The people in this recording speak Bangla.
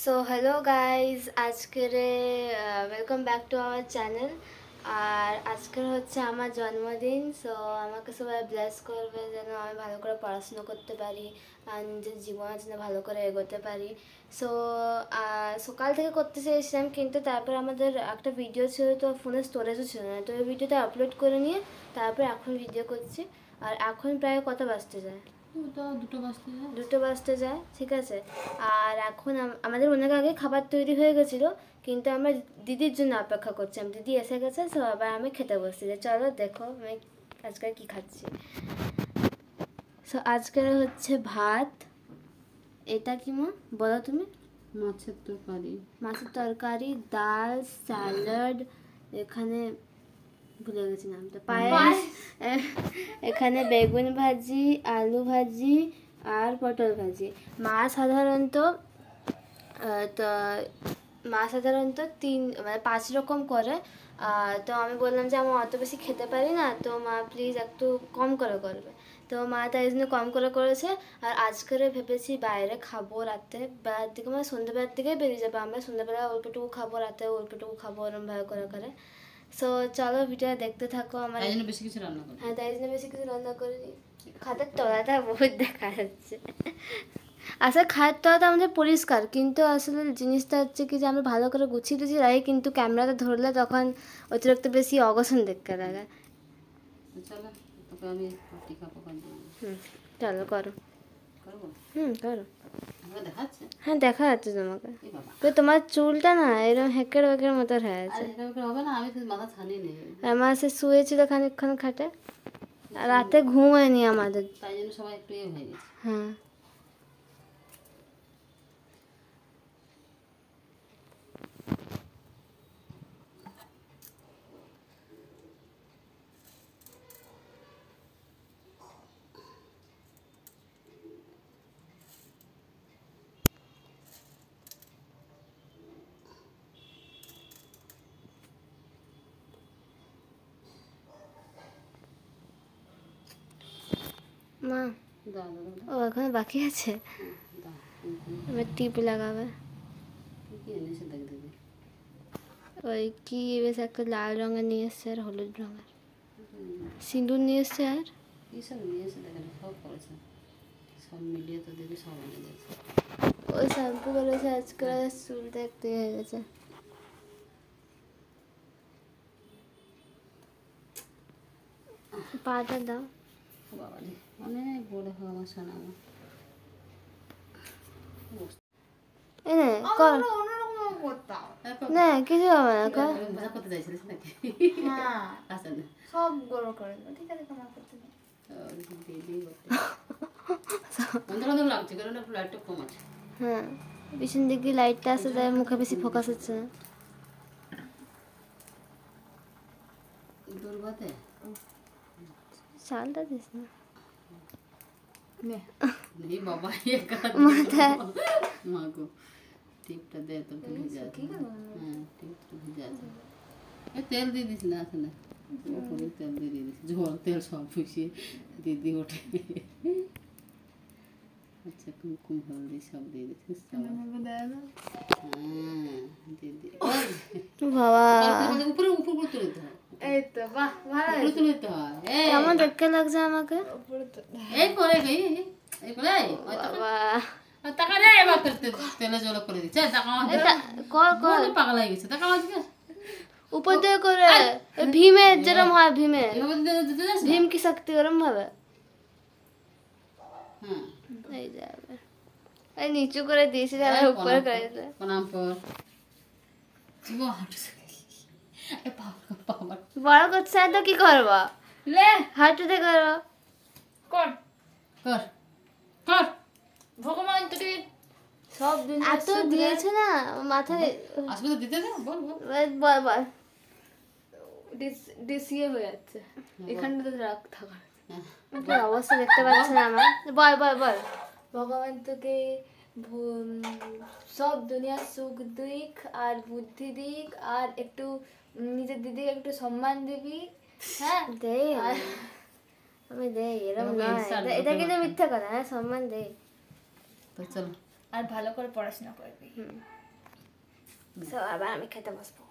সো হ্যালো গাইজ, আজকের welcome back to our channel. আর আজকের হচ্ছে আমার জন্মদিন। সো আমাকে সবাই ব্লেস করবে যেন আমি ভালো করে পড়াশোনা করতে পারি আর নিজের জীবনের জন্য ভালো করে এগোতে পারি। সো সকাল থেকে করতে চেয়েছিলাম, কিন্তু তারপর আমাদের একটা ভিডিও ছিল, তো ফোনের স্টোরেজও ছিল না, তো ওই ভিডিওটা আপলোড করে নিয়ে তারপর এখন ভিডিও করছি। আর এখন প্রায় কত বাজতে যায়? দুটো বাজতে যায়, ঠিক আছে। আর এখন আমাদের অনেক আগে খাবার তৈরি হয়ে গেছিলো, কিন্তু আমরা দিদির জন্য অপেক্ষা করছিলাম। দিদি এসে গেছে, সো আবার আমি খেতে বসছি। যে চলো দেখো আমি আজকে কি খাচ্ছি। সো আজকের হচ্ছে ভাত। এটা কি মা বলো তুমি? মাছের তরকারি, ডাল, স্যালাড, এখানে ভুলে গেছি নামটা, পায়েস, এখানে বেগুন ভাজি, আলু ভাজি আর পটল ভাজি। মা সাধারণত মানে 5 রকম করে। তো আমি বললাম যে আমি অত বেশি খেতে পারি না, তো মা প্লিজ একটু কম করে করবে। তো মা তাই জন্য কম করে করেছে। আর আজকের ভেবেছি বাইরে খাবো, রাতে বেলার দিকে মানে সন্ধ্যেবেলার দিকে বেরিয়ে যাবো আমরা। সন্ধ্যেবেলা অল্পটুকু খাবো, রাতে অল্পটুকু খাবো, ওরম ভাবে করে। সো চলো ভিডিও দেখতে থাকো। আমার তাই জন্য বেশি কিছু রান্না করিনি। খাটের তলাটা বহুত দেখা যাচ্ছে। আসলে খাটের তলাটা আমাদের পরিষ্কার, কিন্তু আসলে জিনিসটা হচ্ছে কি যে আমরা ভালো করে গুছিয়ে টুছিয়ে রাখি, কিন্তু ক্যামেরাতে ধরলে তখন অতিরিক্ত বেশি অগোছন দেখতে লাগে। চলো করো। করো। হ্যাঁ দেখা যাচ্ছে তোমাকে, তো তোমার চুলটা না এরকম হেকের বেকের মতো হয়ে আছে। আমার সে শুয়েছিল খানিকক্ষণ খাটে, রাতে ঘুম হয়নি আমাদের, তাই জন্য সবাই একটু হয়ে গেছে। হ্যাঁ মা, ও এখন বাকি আছে, এবার টিপ লাগাবে। ওই কি বেশ একটা লাল রঙের নিয়ে এসছে আর হলুদ রঙের সিঁদুর নিয়ে এসছে। আর ওই শ্যাম্পু করেছে আজকে, চুলটা একটু হয়ে গেছে। পাটা দাও। অনেক বড় হয় আমার সোনা। না কিছু হবে না, করতে চাইছিলিস নাকি? সব গড় করে দেবো, ঠিক আছে? তোমার করতে হ্যাঁ, পিছন দিকে লাইটটা আসে, তাই মুখে বেশি ফোকাস হচ্ছে না। শালটা দিস না বাবা, মাথায় মাগো টিপটা দে তো ভিজে আছে। হ্যাঁ টিপটা ভিজে আছে। তেল দিয়ে দিস না, আসলে উপরে তেল দিয়ে দিস, ঝোল তেল সব ফুসিয়ে দিদি ওঠে। আচ্ছা কুমকুম হলদি সব দিয়ে দিস। বাবা উপরে উপর তুলে দিতে হয়। এই তো বাহ, ভালো উপরে তুলে দিতে হয়। কেমন দেখতে লাগছে আমাকে? এই করে এই করে বাবা টাকা রে, এবার তেলে জল করে দিচ্ছে। কর পাগল হয়ে গেছে। টাকা আজকে উপর দিয়ে করে ভীমের যেরকম হয়, ভীম কি শক্তি ওরম ভাবে। হ্যাঁ এই যাবে, এই নিচু করে দিয়েছি, তাহলে উপরে করে দিতে প্রণাম কর। বড় করছে তো কি করবো, লে হাঁটুতে করবো। কর কর কর, ভগবান তোকে সব দিন এত দিয়েছে না মাথায়। আসবে তো দিতে দে, বল বল বল। ডিসিএ হয়ে যাচ্ছে এখানটাতে রাখ থাকার অবস্থা দেখতে পাচ্ছি না আমার। বল বল বল। ভগবান তোকে সব দুনিয়ার সুখ দিক আর বুদ্ধি দিক, আর একটু নিজের দিদিকে একটু সম্মান দিবি। হ্যাঁ দে, আমি দে, এরকম নয়, এটা কিন্তু মিথ্যা কথা। হ্যাঁ সম্মান দে। তো চলো আর ভালো করে পড়াশোনা করবি। তো আবার আমি খেতে বসবো।